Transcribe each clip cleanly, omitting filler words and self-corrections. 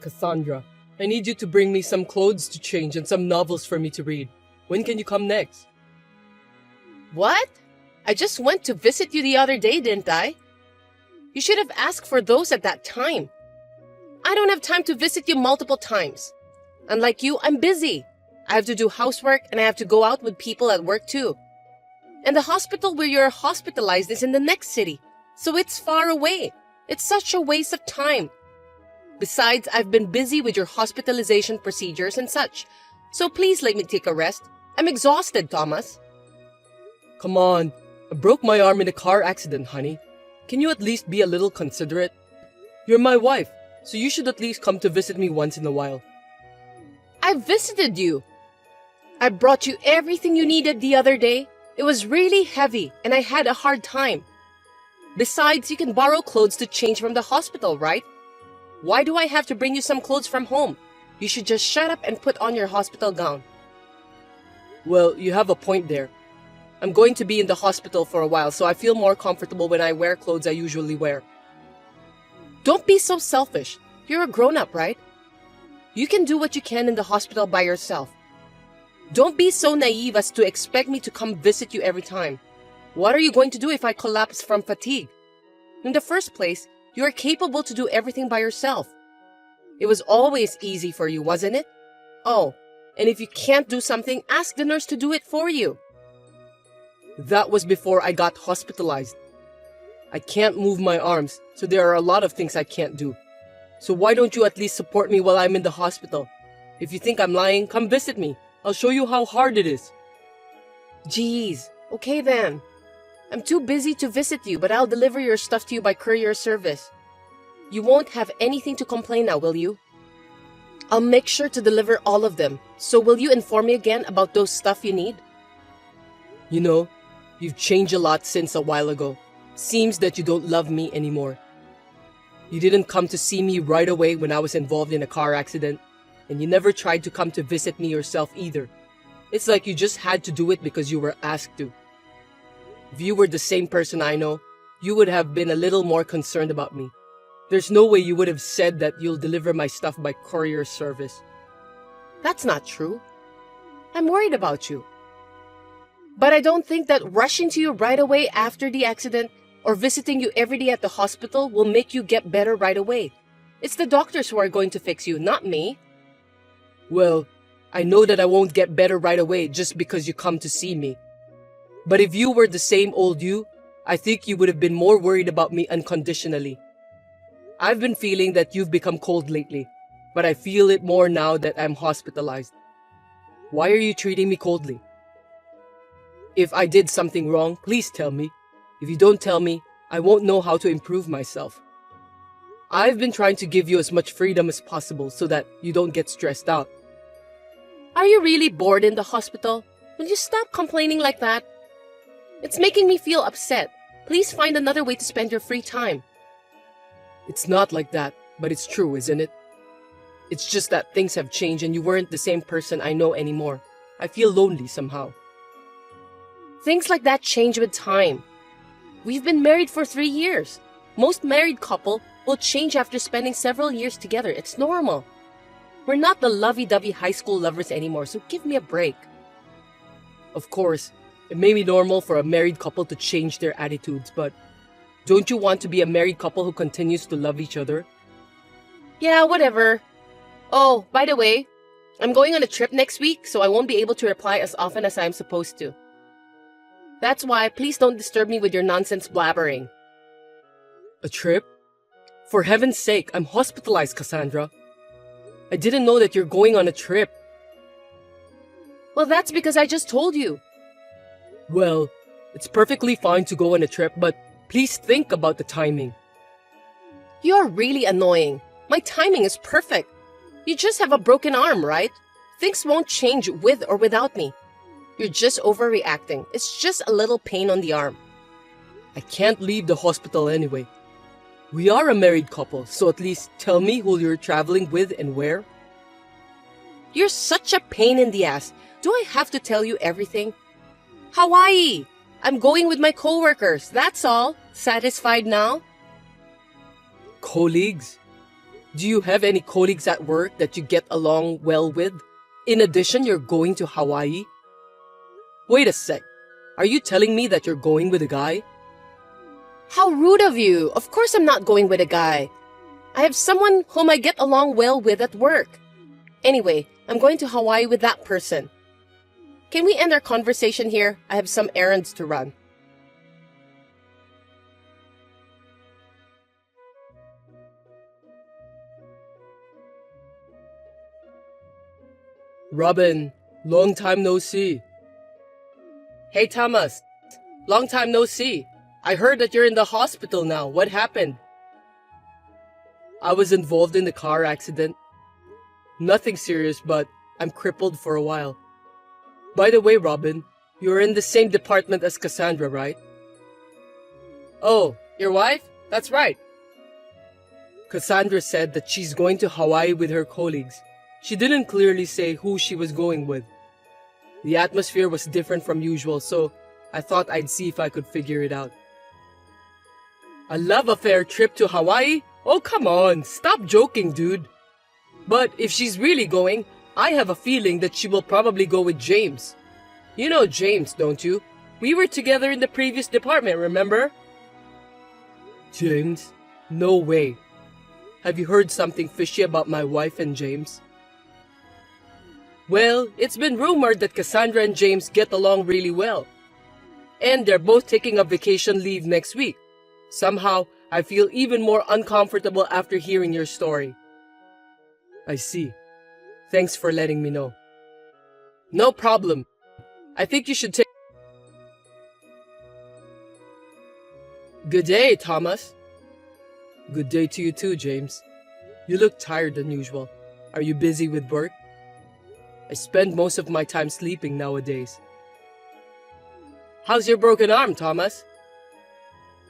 Cassandra, I need you to bring me some clothes to change and some novels for me to read. When can you come next? What? I just went to visit you the other day, didn't I? You should have asked for those at that time. I don't have time to visit you multiple times. Unlike you, I'm busy. I have to do housework and I have to go out with people at work too. And the hospital where you're hospitalized is in the next city, so it's far away. It's such a waste of time. Besides, I've been busy with your hospitalization procedures and such, so please let me take a rest. I'm exhausted, Thomas. Come on, I broke my arm in a car accident, honey. Can you at least be a little considerate? You're my wife, so you should at least come to visit me once in a while. I visited you. I brought you everything you needed the other day. It was really heavy and I had a hard time. Besides, you can borrow clothes to change from the hospital, right? Why do I have to bring you some clothes from home? You should just shut up and put on your hospital gown. Well, you have a point there. I'm going to be in the hospital for a while, so I feel more comfortable when I wear clothes I usually wear. Don't be so selfish. You're a grown-up, right? You can do what you can in the hospital by yourself. Don't be so naive as to expect me to come visit you every time. What are you going to do if I collapse from fatigue? In the first place, you are capable to do everything by yourself. It was always easy for you, wasn't it? Oh, and if you can't do something, ask the nurse to do it for you. That was before I got hospitalized. I can't move my arms, so there are a lot of things I can't do. So why don't you at least support me while I'm in the hospital? If you think I'm lying, come visit me. I'll show you how hard it is. Geez, okay then. I'm too busy to visit you, but I'll deliver your stuff to you by courier service. You won't have anything to complain now, will you? I'll make sure to deliver all of them. So will you inform me again about those stuff you need? You know, you've changed a lot since a while ago. Seems that you don't love me anymore. You didn't come to see me right away when I was involved in a car accident. And you never tried to come to visit me yourself either. It's like you just had to do it because you were asked to. If you were the same person I know, you would have been a little more concerned about me. There's no way you would have said that you'll deliver my stuff by courier service. That's not true. I'm worried about you. But I don't think that rushing to you right away after the accident or visiting you every day at the hospital will make you get better right away. It's the doctors who are going to fix you, not me. Well, I know that I won't get better right away just because you come to see me. But if you were the same old you, I think you would have been more worried about me unconditionally. I've been feeling that you've become cold lately, but I feel it more now that I'm hospitalized. Why are you treating me coldly? If I did something wrong, please tell me. If you don't tell me, I won't know how to improve myself. I've been trying to give you as much freedom as possible so that you don't get stressed out. Are you really bored in the hospital? Will you stop complaining like that? It's making me feel upset. Please find another way to spend your free time. It's not like that, but it's true, isn't it? It's just that things have changed and you weren't the same person I know anymore. I feel lonely somehow. Things like that change with time. We've been married for 3 years. Most married couple will change after spending several years together. It's normal. We're not the lovey-dovey high school lovers anymore, so give me a break. Of course, it may be normal for a married couple to change their attitudes, but don't you want to be a married couple who continues to love each other? Yeah, whatever. Oh, by the way, I'm going on a trip next week, so I won't be able to reply as often as I'm supposed to. That's why please don't disturb me with your nonsense blabbering. A trip? For heaven's sake, I'm hospitalized, Cassandra. I didn't know that you're going on a trip. Well, that's because I just told you. Well, it's perfectly fine to go on a trip, but please think about the timing. You're really annoying. My timing is perfect. You just have a broken arm, right? Things won't change with or without me. You're just overreacting. It's just a little pain on the arm. I can't leave the hospital anyway. We are a married couple, so at least tell me who you're traveling with and where. You're such a pain in the ass. Do I have to tell you everything? Hawaii! I'm going with my coworkers, that's all. Satisfied now? Colleagues? Do you have any colleagues at work that you get along well with? In addition, you're going to Hawaii? Wait a sec. Are you telling me that you're going with a guy? How rude of you! Of course I'm not going with a guy. I have someone whom I get along well with at work. Anyway, I'm going to Hawaii with that person. Can we end our conversation here? I have some errands to run. Robin, long time no see. Hey Thomas, long time no see. I heard that you're in the hospital now. What happened? I was involved in the car accident. Nothing serious, but I'm crippled for a while. By the way, Robin, you're in the same department as Cassandra, right? Oh, your wife? That's right. Cassandra said that she's going to Hawaii with her colleagues. She didn't clearly say who she was going with. The atmosphere was different from usual, so I thought I'd see if I could figure it out. A love affair trip to Hawaii? Oh, come on, stop joking, dude. But if she's really going, I have a feeling that she will probably go with James. You know James, don't you? We were together in the previous department, remember? James? No way. Have you heard something fishy about my wife and James? Well, it's been rumored that Cassandra and James get along really well. And they're both taking a vacation leave next week. Somehow, I feel even more uncomfortable after hearing your story. I see. Thanks for letting me know. No problem. I think you should take... Good day, Thomas. Good day to you too, James. You look tired than usual. Are you busy with work? I spend most of my time sleeping nowadays. How's your broken arm, Thomas?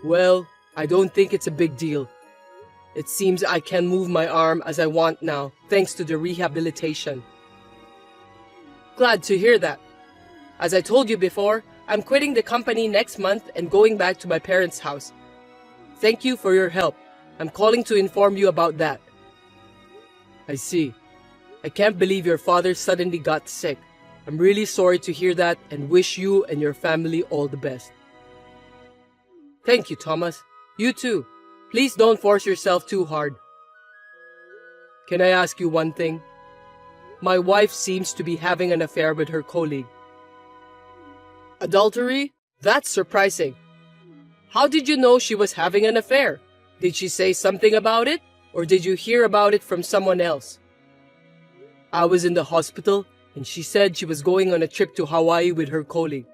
Well, I don't think it's a big deal. It seems I can move my arm as I want now, thanks to the rehabilitation. Glad to hear that. As I told you before, I'm quitting the company next month and going back to my parents' house. Thank you for your help. I'm calling to inform you about that. I see. I can't believe your father suddenly got sick. I'm really sorry to hear that and wish you and your family all the best. Thank you, Thomas. You too. Please don't force yourself too hard. Can I ask you one thing? My wife seems to be having an affair with her colleague. Adultery? That's surprising. How did you know she was having an affair? Did she say something about it? Or did you hear about it from someone else? I was in the hospital, and she said she was going on a trip to Hawaii with her colleague.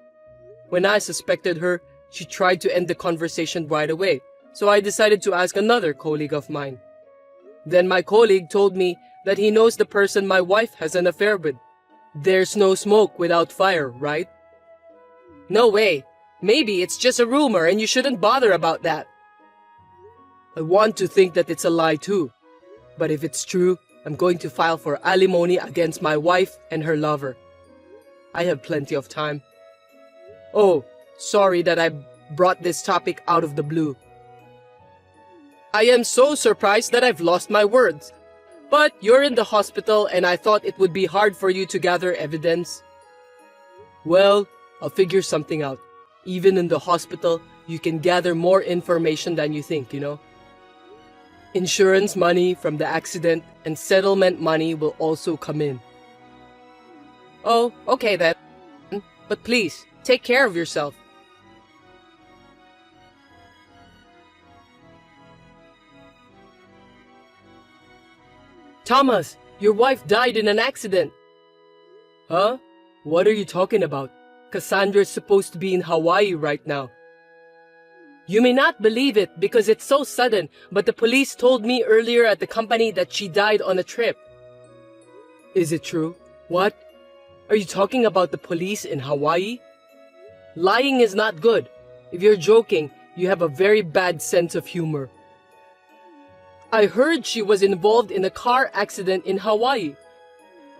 When I suspected her, she tried to end the conversation right away, so I decided to ask another colleague of mine. Then my colleague told me that he knows the person my wife has an affair with. There's no smoke without fire, right? No way. Maybe it's just a rumor and you shouldn't bother about that. I want to think that it's a lie too. But if it's true, I'm going to file for alimony against my wife and her lover. I have plenty of time. Oh, sorry that I brought this topic out of the blue. I am so surprised that I've lost my words. But you're in the hospital and I thought it would be hard for you to gather evidence. Well, I'll figure something out. Even in the hospital, you can gather more information than you think, you know. Insurance money from the accident and settlement money will also come in. Oh, okay then. But please, take care of yourself. Thomas, your wife died in an accident. Huh? What are you talking about? Cassandra's supposed to be in Hawaii right now. You may not believe it because it's so sudden, but the police told me earlier at the company that she died on a trip. Is it true? What? Are you talking about the police in Hawaii? Lying is not good. If you're joking, you have a very bad sense of humor. I heard she was involved in a car accident in Hawaii.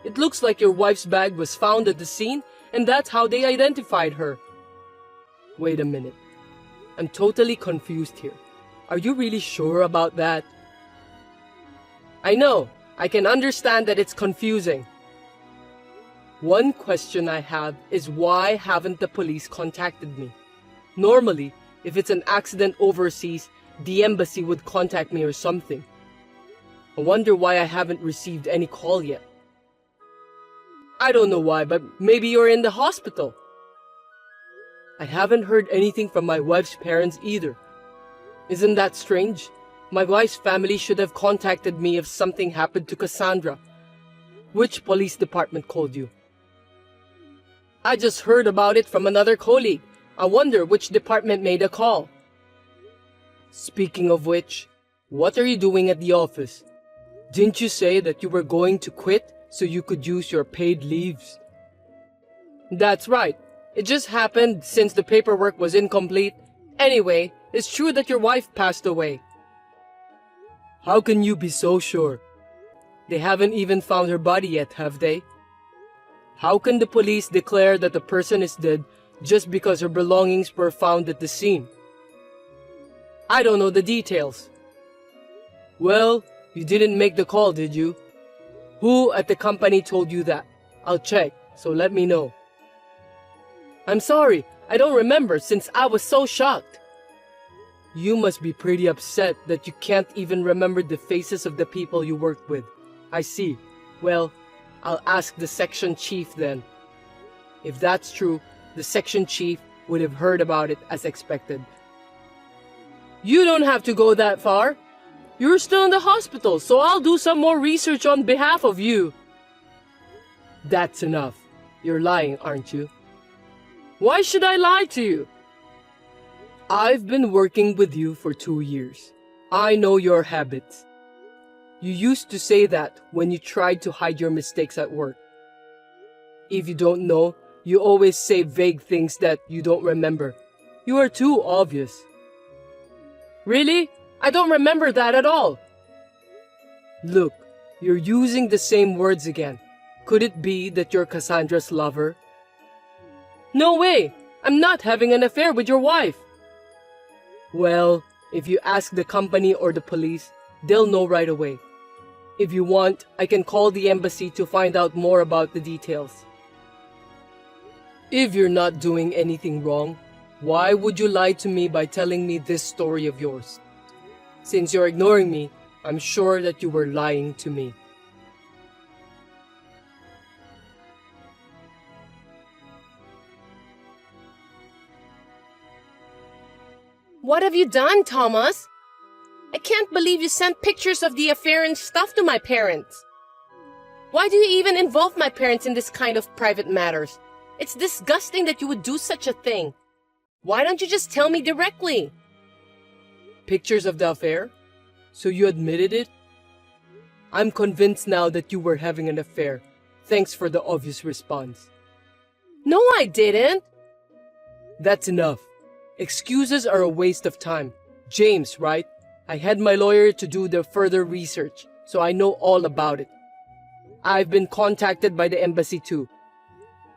It looks like your wife's bag was found at the scene, and that's how they identified her. Wait a minute. I'm totally confused here. Are you really sure about that? I know, I can understand that it's confusing. One question I have is why haven't the police contacted me? Normally, if it's an accident overseas, the embassy would contact me or something. I wonder why I haven't received any call yet. I don't know why, but maybe you're in the hospital. I haven't heard anything from my wife's parents either. Isn't that strange? My wife's family should have contacted me if something happened to Cassandra. Which police department called you? I just heard about it from another colleague. I wonder which department made a call. Speaking of which, what are you doing at the office? Didn't you say that you were going to quit so you could use your paid leaves? That's right. It just happened since the paperwork was incomplete. Anyway, it's true that your wife passed away. How can you be so sure? They haven't even found her body yet, have they? How can the police declare that the person is dead just because her belongings were found at the scene? I don't know the details. Well, you didn't make the call, did you? Who at the company told you that? I'll check, so let me know. I'm sorry, I don't remember since I was so shocked. You must be pretty upset that you can't even remember the faces of the people you worked with. I see. Well, I'll ask the section chief then. If that's true, the section chief would have heard about it as expected. You don't have to go that far. You're still in the hospital, so I'll do some more research on behalf of you. That's enough. You're lying, aren't you? Why should I lie to you? I've been working with you for 2 years. I know your habits. You used to say that when you tried to hide your mistakes at work. If you don't know, you always say vague things that you don't remember. You are too obvious. Really? I don't remember that at all. Look, you're using the same words again. Could it be that you're Cassandra's lover? No way! I'm not having an affair with your wife. Well, if you ask the company or the police, they'll know right away. If you want, I can call the embassy to find out more about the details. If you're not doing anything wrong, why would you lie to me by telling me this story of yours? Since you're ignoring me, I'm sure that you were lying to me. What have you done, Thomas? I can't believe you sent pictures of the affair and stuff to my parents. Why do you even involve my parents in this kind of private matters? It's disgusting that you would do such a thing. Why don't you just tell me directly? Pictures of the affair? So you admitted it? I'm convinced now that you were having an affair. Thanks for the obvious response. No, I didn't. That's enough. Excuses are a waste of time. James, right? I had my lawyer to do the further research, so I know all about it. I've been contacted by the embassy too.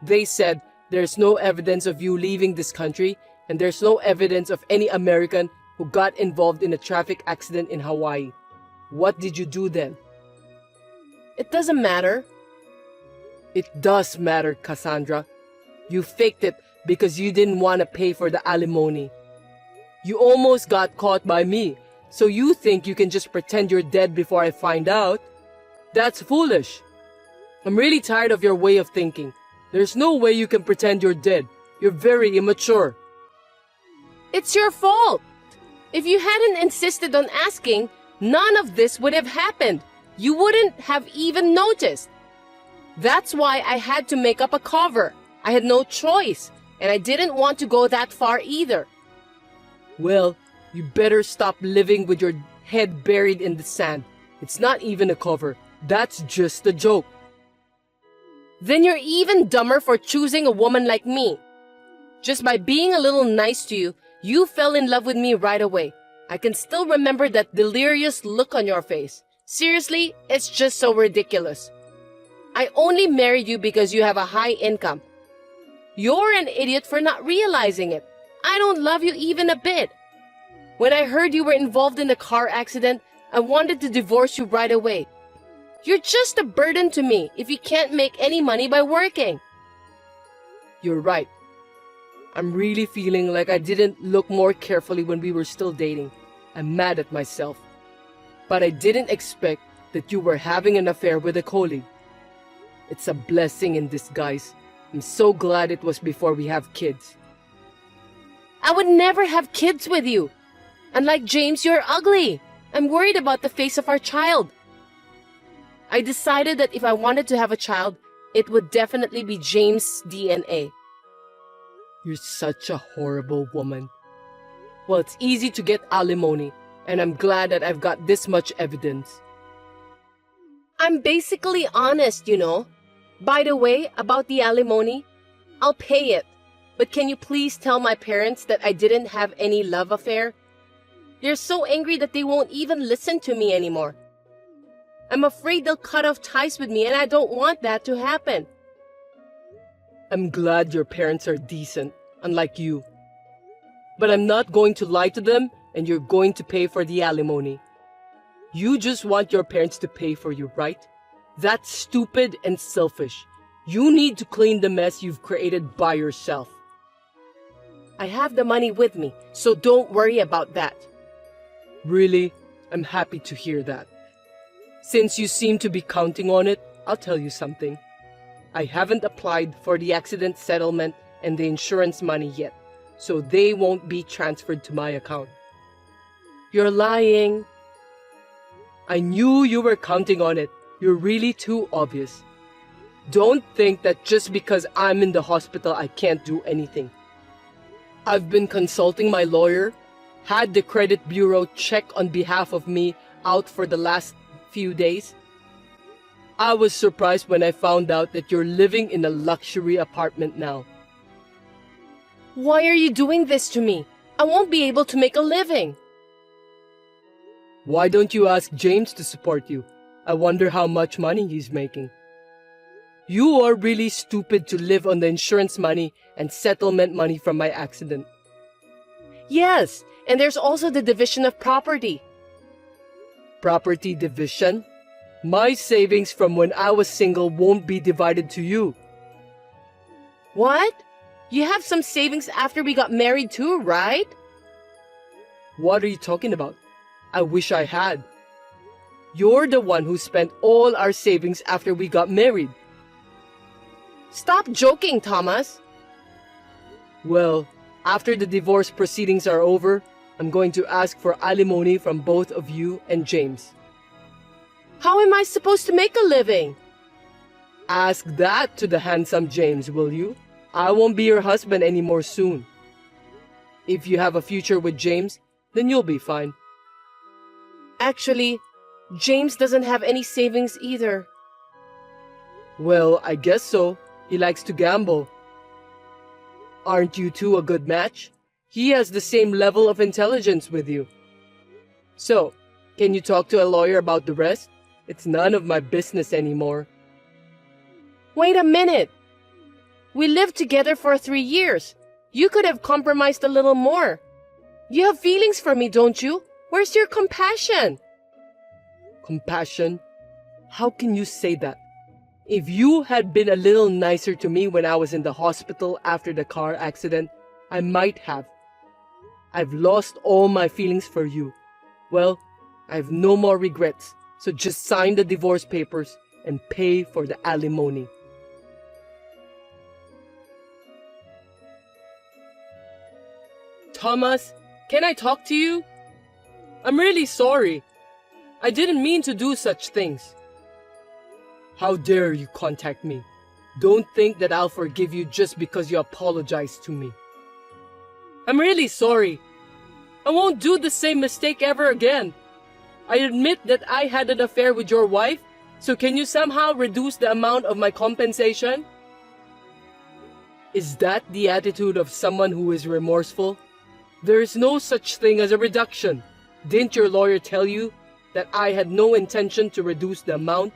They said there's no evidence of you leaving this country, and there's no evidence of any American who got involved in a traffic accident in Hawaii. What did you do then? It doesn't matter. It does matter, Cassandra. You faked it because you didn't want to pay for the alimony. You almost got caught by me, so you think you can just pretend you're dead before I find out? That's foolish. I'm really tired of your way of thinking. There's no way you can pretend you're dead. You're very immature. It's your fault. If you hadn't insisted on asking, none of this would have happened. You wouldn't have even noticed. That's why I had to make up a cover. I had no choice, and I didn't want to go that far either. Well, you better stop living with your head buried in the sand. It's not even a cover. That's just a joke. Then you're even dumber for choosing a woman like me. Just by being a little nice to you, you fell in love with me right away. I can still remember that delirious look on your face. Seriously, it's just so ridiculous. I only married you because you have a high income. You're an idiot for not realizing it. I don't love you even a bit. When I heard you were involved in a car accident, I wanted to divorce you right away. You're just a burden to me if you can't make any money by working. You're right. I'm really feeling like I didn't look more carefully when we were still dating. I'm mad at myself. But I didn't expect that you were having an affair with a colleague. It's a blessing in disguise. I'm so glad it was before we have kids. I would never have kids with you. Unlike James, you're ugly. I'm worried about the face of our child. I decided that if I wanted to have a child, it would definitely be James' DNA. You're such a horrible woman. Well, it's easy to get alimony, and I'm glad that I've got this much evidence. I'm basically honest, you know. By the way, about the alimony, I'll pay it. But can you please tell my parents that I didn't have any love affair? They're so angry that they won't even listen to me anymore. I'm afraid they'll cut off ties with me, and I don't want that to happen. I'm glad your parents are decent, unlike you. But I'm not going to lie to them, and you're going to pay for the alimony. You just want your parents to pay for you, right? That's stupid and selfish. You need to clean the mess you've created by yourself. I have the money with me, so don't worry about that. Really? I'm happy to hear that. Since you seem to be counting on it, I'll tell you something. I haven't applied for the accident settlement and the insurance money yet, so they won't be transferred to my account. You're lying. I knew you were counting on it. You're really too obvious. Don't think that just because I'm in the hospital I can't do anything. I've been consulting my lawyer, had the credit bureau check on behalf of me out for the last few days. I was surprised when I found out that you're living in a luxury apartment now. Why are you doing this to me? I won't be able to make a living. Why don't you ask James to support you? I wonder how much money he's making. You are really stupid to live on the insurance money and settlement money from my accident. Yes, and there's also the division of property. Property division? My savings from when I was single won't be divided to you. What? You have some savings after we got married too, right? What are you talking about? I wish I had. You're the one who spent all our savings after we got married. Stop joking, Thomas. Well, after the divorce proceedings are over, I'm going to ask for alimony from both of you and James. How am I supposed to make a living? Ask that to the handsome James, will you? I won't be your husband anymore soon. If you have a future with James, then you'll be fine. Actually, James doesn't have any savings either. Well, I guess so. He likes to gamble. Aren't you two a good match? He has the same level of intelligence with you. So, can you talk to a lawyer about the rest? It's none of my business anymore. Wait a minute. We lived together for 3 years. You could have compromised a little more. You have feelings for me, don't you? Where's your compassion? Compassion? How can you say that? If you had been a little nicer to me when I was in the hospital after the car accident, I might have. I've lost all my feelings for you. Well, I have no more regrets, so just sign the divorce papers and pay for the alimony. Thomas, can I talk to you? I'm really sorry. I didn't mean to do such things. How dare you contact me? Don't think that I'll forgive you just because you apologized to me. I'm really sorry. I won't do the same mistake ever again. I admit that I had an affair with your wife, so can you somehow reduce the amount of my compensation? Is that the attitude of someone who is remorseful? There is no such thing as a reduction. Didn't your lawyer tell you that I had no intention to reduce the amount?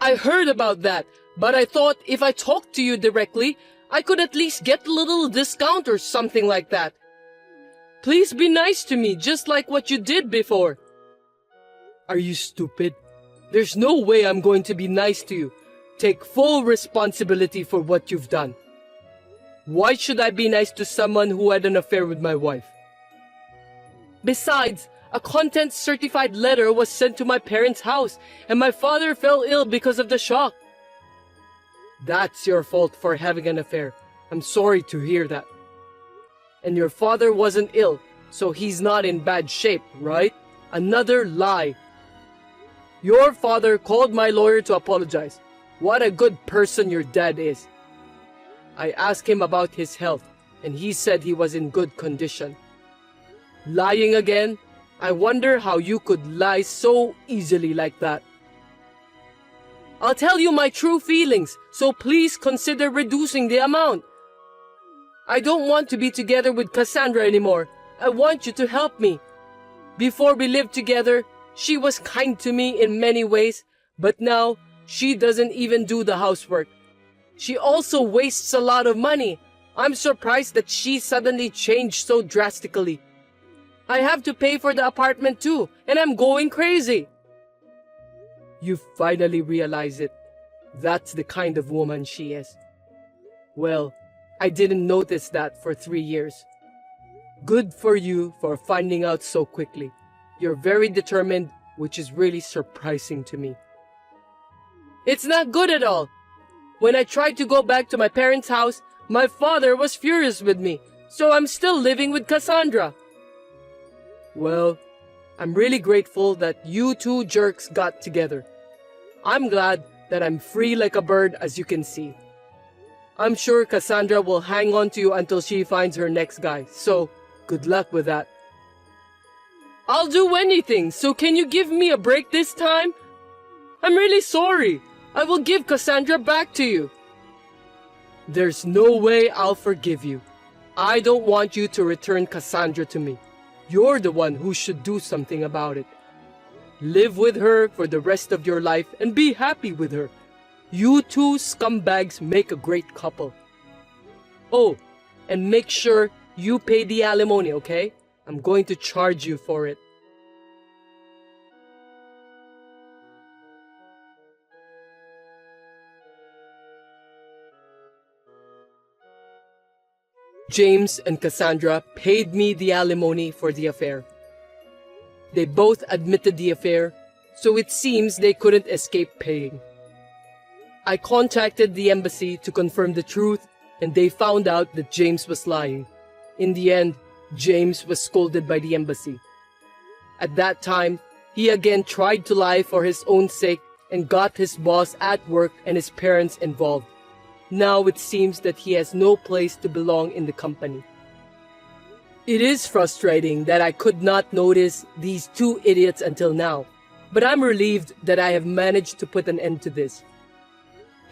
I heard about that, but I thought if I talked to you directly, I could at least get a little discount or something like that. Please be nice to me, just like what you did before. Are you stupid? There's no way I'm going to be nice to you. Take full responsibility for what you've done. Why should I be nice to someone who had an affair with my wife? Besides, a content-certified letter was sent to my parents' house, and my father fell ill because of the shock. That's your fault for having an affair. I'm sorry to hear that. And your father wasn't ill, so he's not in bad shape, right? Another lie. Your father called my lawyer to apologize. What a good person your dad is. I asked him about his health, and he said he was in good condition. Lying again? I wonder how you could lie so easily like that. I'll tell you my true feelings, so please consider reducing the amount. I don't want to be together with Cassandra anymore. I want you to help me. Before we lived together, she was kind to me in many ways, but now she doesn't even do the housework. She also wastes a lot of money. I'm surprised that she suddenly changed so drastically. I have to pay for the apartment too, and I'm going crazy. You finally realize it. That's the kind of woman she is. Well, I didn't notice that for 3 years. Good for you for finding out so quickly. You're very determined, which is really surprising to me. It's not good at all. When I tried to go back to my parents' house, my father was furious with me, so I'm still living with Cassandra. Well, I'm really grateful that you two jerks got together. I'm glad that I'm free like a bird, as you can see. I'm sure Cassandra will hang on to you until she finds her next guy, so good luck with that. I'll do anything, so can you give me a break this time? I'm really sorry. I will give Cassandra back to you. There's no way I'll forgive you. I don't want you to return Cassandra to me. You're the one who should do something about it. Live with her for the rest of your life and be happy with her. You two scumbags make a great couple. Oh, and make sure you pay the alimony, okay? I'm going to charge you for it. James and Cassandra paid me the alimony for the affair. They both admitted the affair, so it seems they couldn't escape paying. I contacted the embassy to confirm the truth, and they found out that James was lying. In the end, James was scolded by the embassy. At that time, he again tried to lie for his own sake and got his boss at work and his parents involved. Now it seems that he has no place to belong in the company. It is frustrating that I could not notice these two idiots until now, but I'm relieved that I have managed to put an end to this.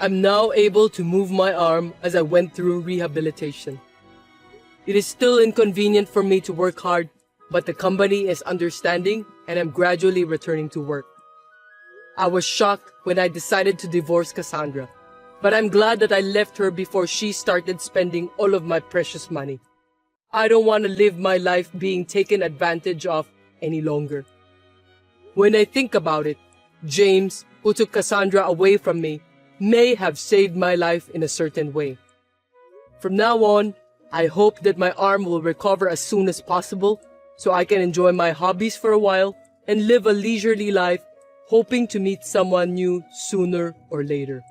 I'm now able to move my arm as I went through rehabilitation. It is still inconvenient for me to work hard, but the company is understanding and I'm gradually returning to work. I was shocked when I decided to divorce Cassandra, but I'm glad that I left her before she started spending all of my precious money. I don't want to live my life being taken advantage of any longer. When I think about it, James, who took Cassandra away from me, may have saved my life in a certain way. From now on, I hope that my arm will recover as soon as possible so I can enjoy my hobbies for a while and live a leisurely life, hoping to meet someone new sooner or later.